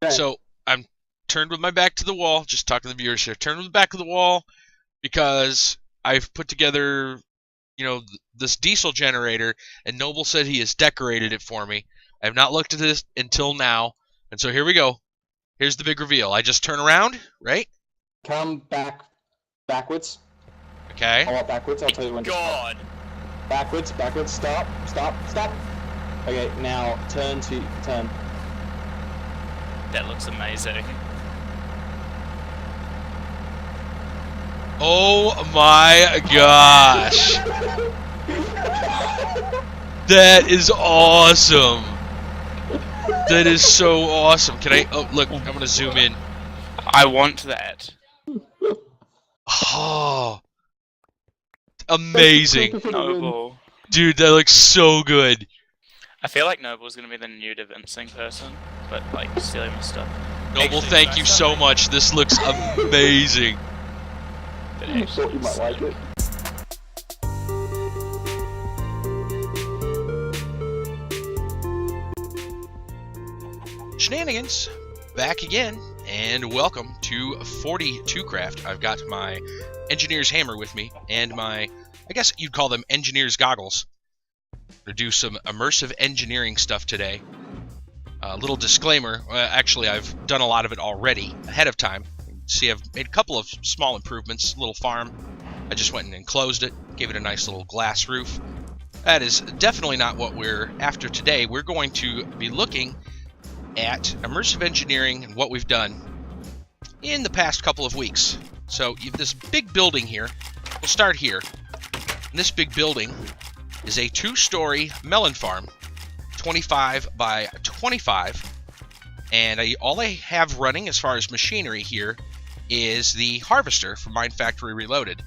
So I'm turned with my back to the wall, just talking to the viewers here, turned with the back of the wall because I've put together, this diesel generator, and Noble said he has decorated it for me. I have not looked at this until now, and so here we go. Here's the big reveal. I just turn around, right? Come backwards. Okay. I want backwards. I'll tell you when to stop. Backwards. Stop. Okay, now turn. That looks amazing. Oh my gosh. That is awesome. That is so awesome. Can I? Oh, look, I'm going to zoom in. I want that. Oh. Amazing. Noble. Dude, that looks so good. I feel like Noble's gonna be the new DaVincing person, but like stealing my stuff. Noble, thank you so much. This looks amazing. I thought you might like it. Shenanigans, back again, and welcome to 42Craft. I've got my engineer's hammer with me, and my, I guess you'd call them engineer's goggles. To do some immersive engineering stuff today. A little disclaimer, actually I've done a lot of it already ahead of time. See, I've made a couple of small improvements, little farm. I just went and enclosed it, gave it a nice little glass roof. That is definitely not what we're after today. We're going to be looking at immersive engineering and what we've done in the past couple of weeks. So you have this big building here. We'll start here. And this big building is a 2-story melon farm, 25 by 25, and all I have running as far as machinery here is the harvester from MineFactory Reloaded,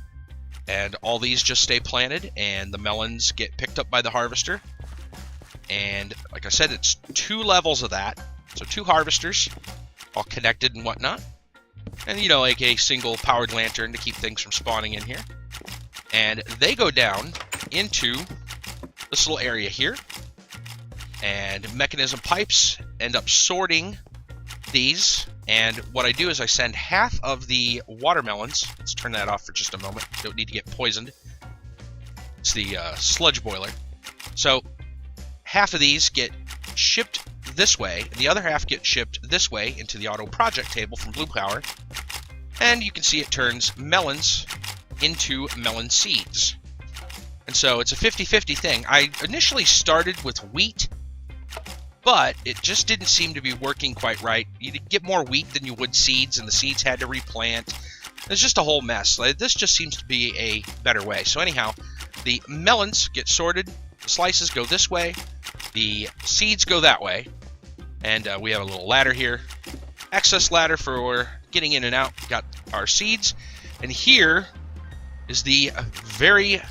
and all these just stay planted, and the melons get picked up by the harvester. And like I said, it's 2 levels of that, so 2 harvesters, all connected and whatnot, and like a single powered lantern to keep things from spawning in here. And they go down into this little area here, and Mekanism pipes end up sorting these. And what I do is I send half of the watermelons. Let's turn that off for just a moment. Don't need to get poisoned. It's the sludge boiler. So half of these get shipped this way, and the other half get shipped this way into the auto project table from Blue Power. And you can see it turns melons into melon seeds. And so it's a 50-50 thing. I initially started with wheat, but it just didn't seem to be working quite right. You'd get more wheat than you would seeds, and the seeds had to replant. It's just a whole mess. This just seems to be a better way. So anyhow, the melons get sorted, the slices go this way, the seeds go that way, and we have a little ladder here. Access ladder for getting in and out. Got our seeds, and here is the very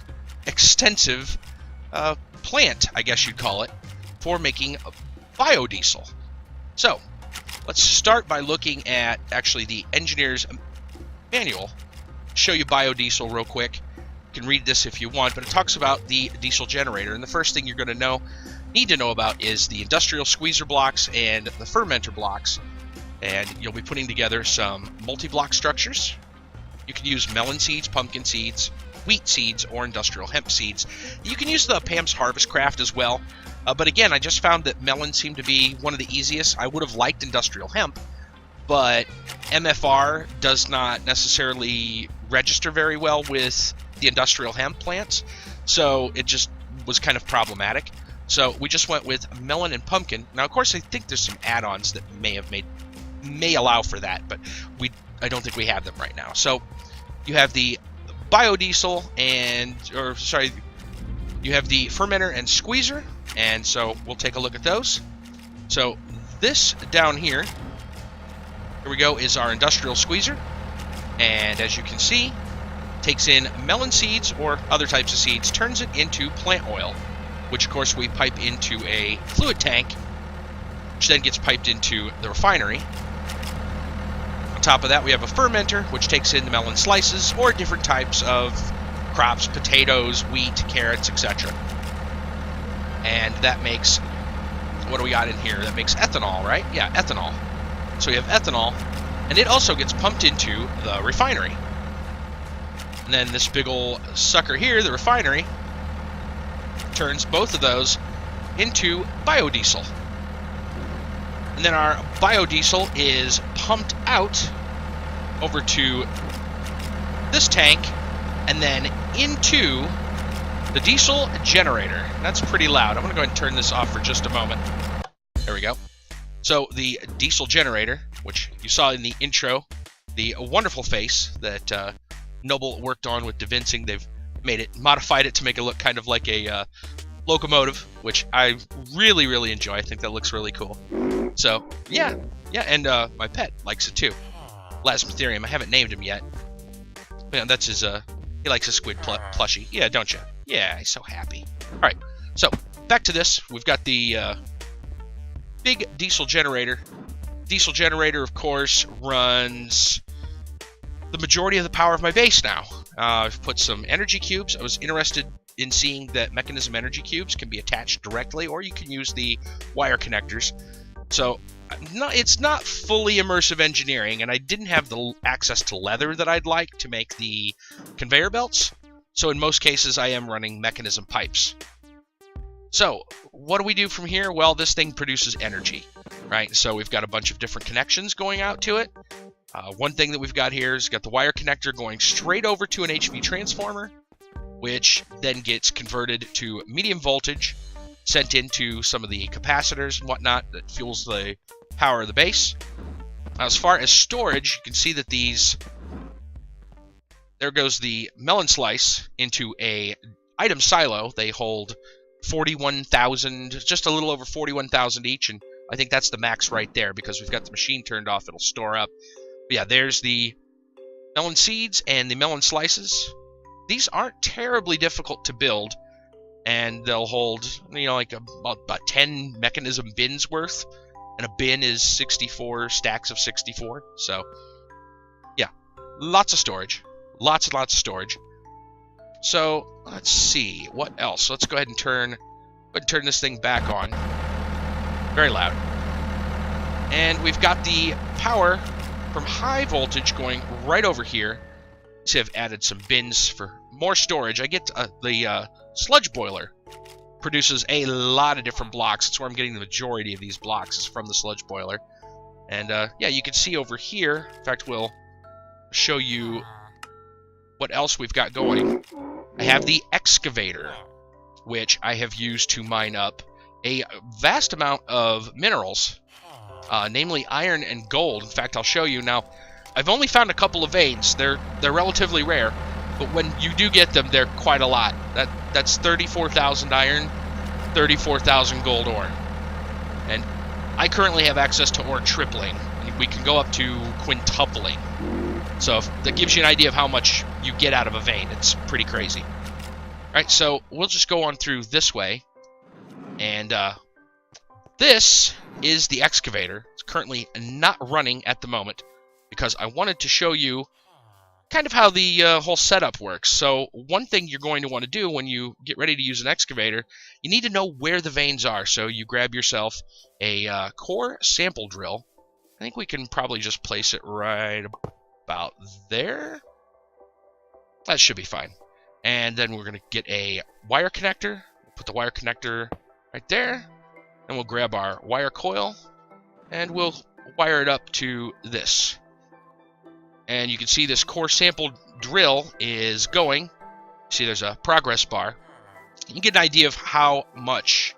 extensive plant, I guess you'd call it, for making biodiesel. So let's start by looking at actually the engineer's manual. Show you biodiesel real quick. You can read this if you want, but it talks about the diesel generator, and the first thing you're going to need to know about is the industrial squeezer blocks and the fermenter blocks. And you'll be putting together some multi-block structures. You can use melon seeds, pumpkin seeds, wheat seeds, or industrial hemp seeds. You can use the Pam's Harvest Craft as well, but again, I just found that melon seemed to be one of the easiest. I would have liked industrial hemp, but MFR does not necessarily register very well with the industrial hemp plants, so it just was kind of problematic. So we just went with melon and pumpkin. Now, of course, I think there's some add-ons that may allow for that, but I don't think we have them right now. So you have the biodiesel you have the fermenter and squeezer, and so we'll take a look at those. So this down here we go, is our industrial squeezer, and as you can see, takes in melon seeds or other types of seeds, turns it into plant oil, which of course we pipe into a fluid tank, which then gets piped into the refinery. On top of that, we have a fermenter, which takes in the melon slices or different types of crops, potatoes, wheat, carrots, etc. And that makes, what do we got in here? That makes ethanol, right? Yeah, ethanol. So we have ethanol, and it also gets pumped into the refinery. And then this big ol' sucker here, the refinery, turns both of those into biodiesel. And then our biodiesel is pumped out over to this tank and then into the diesel generator. That's pretty loud. I'm going to go ahead and turn this off for just a moment. There we go. So the diesel generator, which you saw in the intro, the wonderful face that Noble worked on with DaVincing, they've modified it to make it look kind of like a locomotive, which I really, really enjoy. I think that looks really cool. So, yeah, and my pet likes it too. Lasmatherium, I haven't named him yet. Yeah, that's his, he likes a squid plushie. Yeah, don't you? Yeah, he's so happy. Alright, so, back to this. We've got the big diesel generator. Diesel generator, of course, runs the majority of the power of my base now. I've put some energy cubes. I was interested in seeing that Mekanism energy cubes can be attached directly, or you can use the wire connectors. So, it's not fully immersive engineering, and I didn't have the access to leather that I'd like to make the conveyor belts. So in most cases, I am running Mekanism pipes. So, what do we do from here? Well, this thing produces energy, right? So we've got a bunch of different connections going out to it. One thing that we've got here is got the wire connector going straight over to an HV transformer, which then gets converted to medium voltage, sent into some of the capacitors and whatnot that fuels the power of the base. Now, as far as storage, you can see that there goes the melon slice into a item silo. They hold 41,000, just a little over 41,000 each, and I think that's the max right there because we've got the machine turned off. It'll store up. But yeah, there's the melon seeds and the melon slices. These aren't terribly difficult to build, and they'll hold, like about 10 Mekanism bins worth, and a bin is 64 stacks of 64. So, yeah, lots of storage. Lots and lots of storage. So, let's see. What else? Let's go ahead and turn this thing back on. Very loud. And we've got the power from high voltage going right over here. So I've added some bins for more storage. I get the sludge boiler produces a lot of different blocks. That's where I'm getting the majority of these blocks is from the sludge boiler. And yeah, you can see over here. In fact, we'll show you what else we've got going. I have the Excavator, which I have used to mine up a vast amount of minerals, namely iron and gold. In fact, I'll show you now. I've only found a couple of veins. They're relatively rare, but when you do get them, they're quite a lot. That's 34,000 iron, 34,000 gold ore, and I currently have access to ore tripling. We can go up to quintupling. So if that gives you an idea of how much you get out of a vein. It's pretty crazy. All right, so we'll just go on through this way, and this is the Excavator. It's currently not running at the moment because I wanted to show you kind of how the whole setup works. So one thing you're going to want to do when you get ready to use an excavator, you need to know where the veins are. So you grab yourself a core sample drill. I think we can probably just place it right about there. That should be fine. And then we're going to get a wire connector. Put the wire connector right there. And we'll grab our wire coil. And we'll wire it up to this. And you can see this core sample drill is going. See, there's a progress bar. You get an idea of how much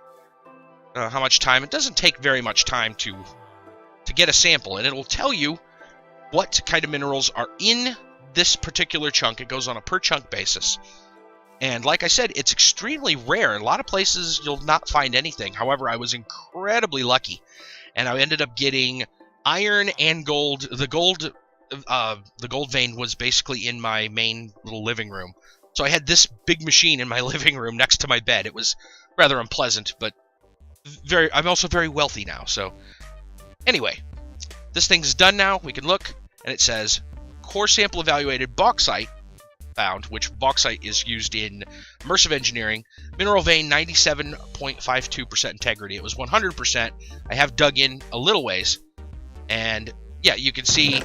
time. It doesn't take very much time to get a sample, and it will tell you what kind of minerals are in this particular chunk. It goes on a per chunk basis. And like I said, it's extremely rare. In a lot of places, you'll not find anything. However, I was incredibly lucky, and I ended up getting iron and gold. The gold vein was basically in my main little living room. So I had this big machine in my living room next to my bed. It was rather unpleasant, but I'm also very wealthy now. So anyway, this thing's done now. We can look, and it says core sample evaluated, bauxite found, which bauxite is used in Immersive Engineering. Mineral vein 97.52% integrity. It was 100%. I have dug in a little ways. And yeah, you can see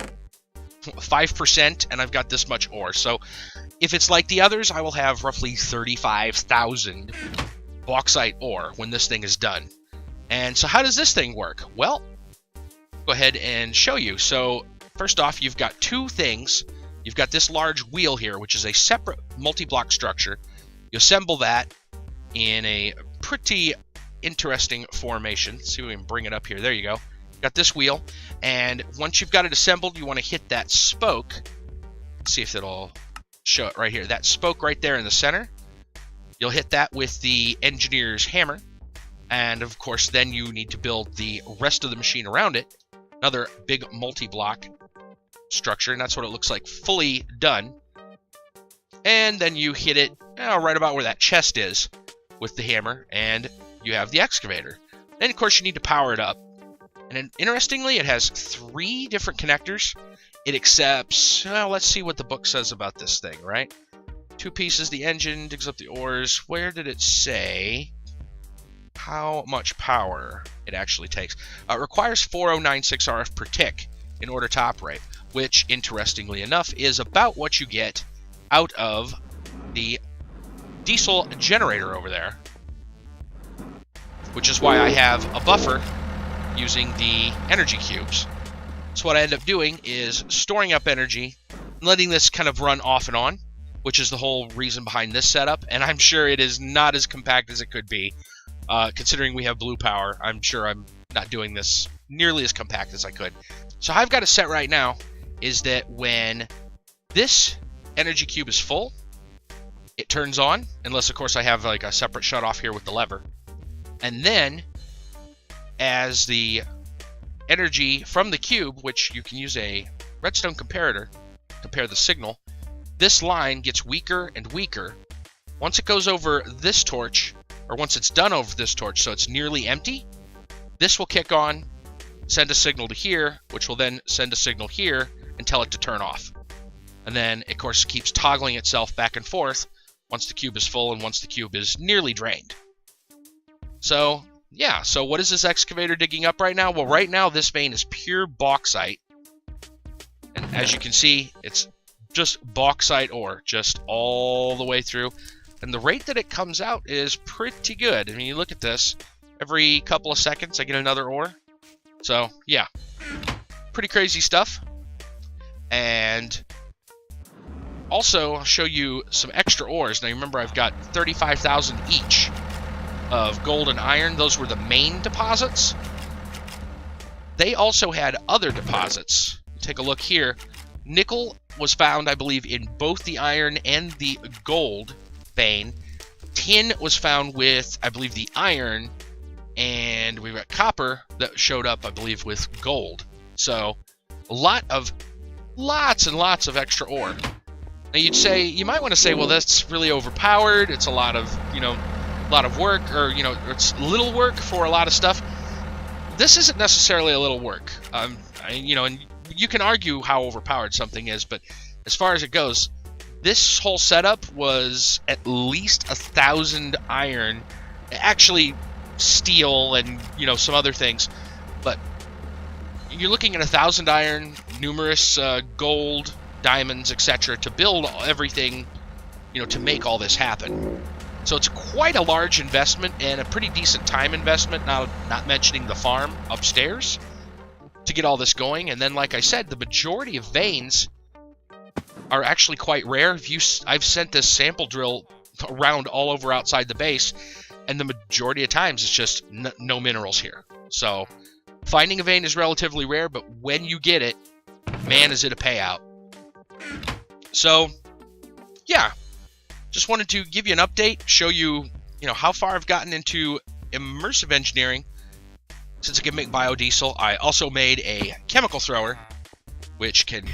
5%, and I've got this much ore. So if it's like the others, I will have roughly 35,000 bauxite ore when this thing is done. And so how does this thing work? Well, go ahead and show you. So first off, you've got two things. You've got this large wheel here, which is a separate multi-block structure. You assemble that in a pretty interesting formation. Let's see if we can bring it up here. There you go. Got this wheel, and once you've got it assembled, you want to hit that spoke. Let's see if it'll show it right here. That spoke right there in the center. You'll hit that with the engineer's hammer, and of course then you need to build the rest of the machine around it. Another big multi-block structure, and that's what it looks like fully done. And then you hit it right about where that chest is with the hammer, and you have the excavator. Then of course you need to power it up. And interestingly, it has 3 different connectors. It accepts, well, let's see what the book says about this thing, right? 2 pieces, the engine, digs up the ores. Where did it say how much power it actually takes? It requires 4096 RF per tick in order to operate, which, interestingly enough, is about what you get out of the diesel generator over there, which is why I have a buffer using the energy cubes. So what I end up doing is storing up energy and letting this kind of run off and on, which is the whole reason behind this setup. And I'm sure it is not as compact as it could be. Considering we have blue power, I'm sure I'm not doing this nearly as compact as I could. So how I've got it set right now is that when this energy cube is full, it turns on, unless of course I have like a separate shut off here with the lever. And then as the energy from the cube, which you can use a redstone comparator to compare the signal, this line gets weaker and weaker. Once it goes over this torch, or once it's done over this torch, so it's nearly empty, this will kick on, send a signal to here, which will then send a signal here and tell it to turn off. And then, of course, it keeps toggling itself back and forth once the cube is full and once the cube is nearly drained. So yeah, so what is this excavator digging up right now? Well, right now this vein is pure bauxite. And as you can see, it's just bauxite ore, just all the way through. And the rate that it comes out is pretty good. I mean, you look at this, every couple of seconds I get another ore. So yeah, pretty crazy stuff. And also, I'll show you some extra ores. Now remember, I've got 35,000 each of gold and iron. Those were the main deposits. They also had other deposits. Take a look here. Nickel was found, I believe, in both the iron and the gold vein. Tin was found with, I believe, the iron, and we've got copper that showed up, I believe, with gold. So lots and lots of extra ore. Now you might want to say, well, that's really overpowered. It's a lot of, a lot of work, or it's little work for a lot of stuff. This isn't necessarily a little work. And you can argue how overpowered something is, but as far as it goes, this whole setup was at least 1,000 iron, actually steel and some other things, but you're looking at 1,000 iron, numerous gold, diamonds, etc., to build everything, to make all this happen. So it's quite a large investment and a pretty decent time investment, not mentioning the farm upstairs, to get all this going. And then, like I said, the majority of veins are actually quite rare. I've sent this sample drill around all over outside the base, and the majority of times it's just no minerals here. So finding a vein is relatively rare, but when you get it, man, is it a payout. So yeah, just wanted to give you an update, show you, how far I've gotten into immersive engineering since I can make biodiesel. I also made a chemical thrower, which can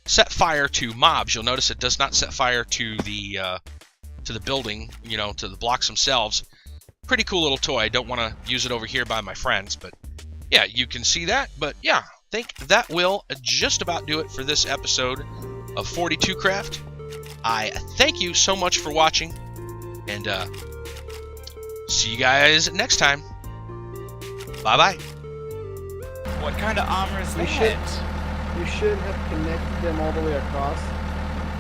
set fire to mobs. You'll notice it does not set fire to the building, to the blocks themselves. Pretty cool little toy. I don't want to use it over here by my friends, but yeah, you can see that. But yeah, I think that will just about do it for this episode of 42Craft. I thank you so much for watching, and see you guys next time. Bye-bye. What kind of armor is You that? You should have connected them all the way across,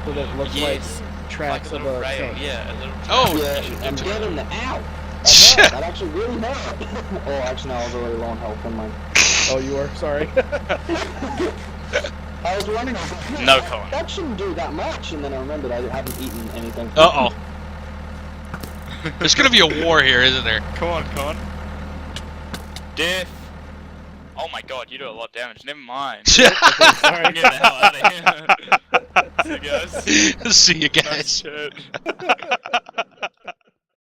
so that it looks Yes. like tracks like a of little a rail, tank. yeah, a little track. Oh, Yeah, and get him out. That actually really hurt. Oh, actually, no, I was really low on health. Never mind. Oh, you are? Sorry. I was wondering. No, Colin. That shouldn't do that much, and then I remembered I haven't eaten anything. Uh-oh. There's gonna be a war here, isn't there? Come on. Death. Oh my god, you do a lot of damage. Never mind. Sorry. Get the hell out of here. See you guys. See you guys. Nice shit.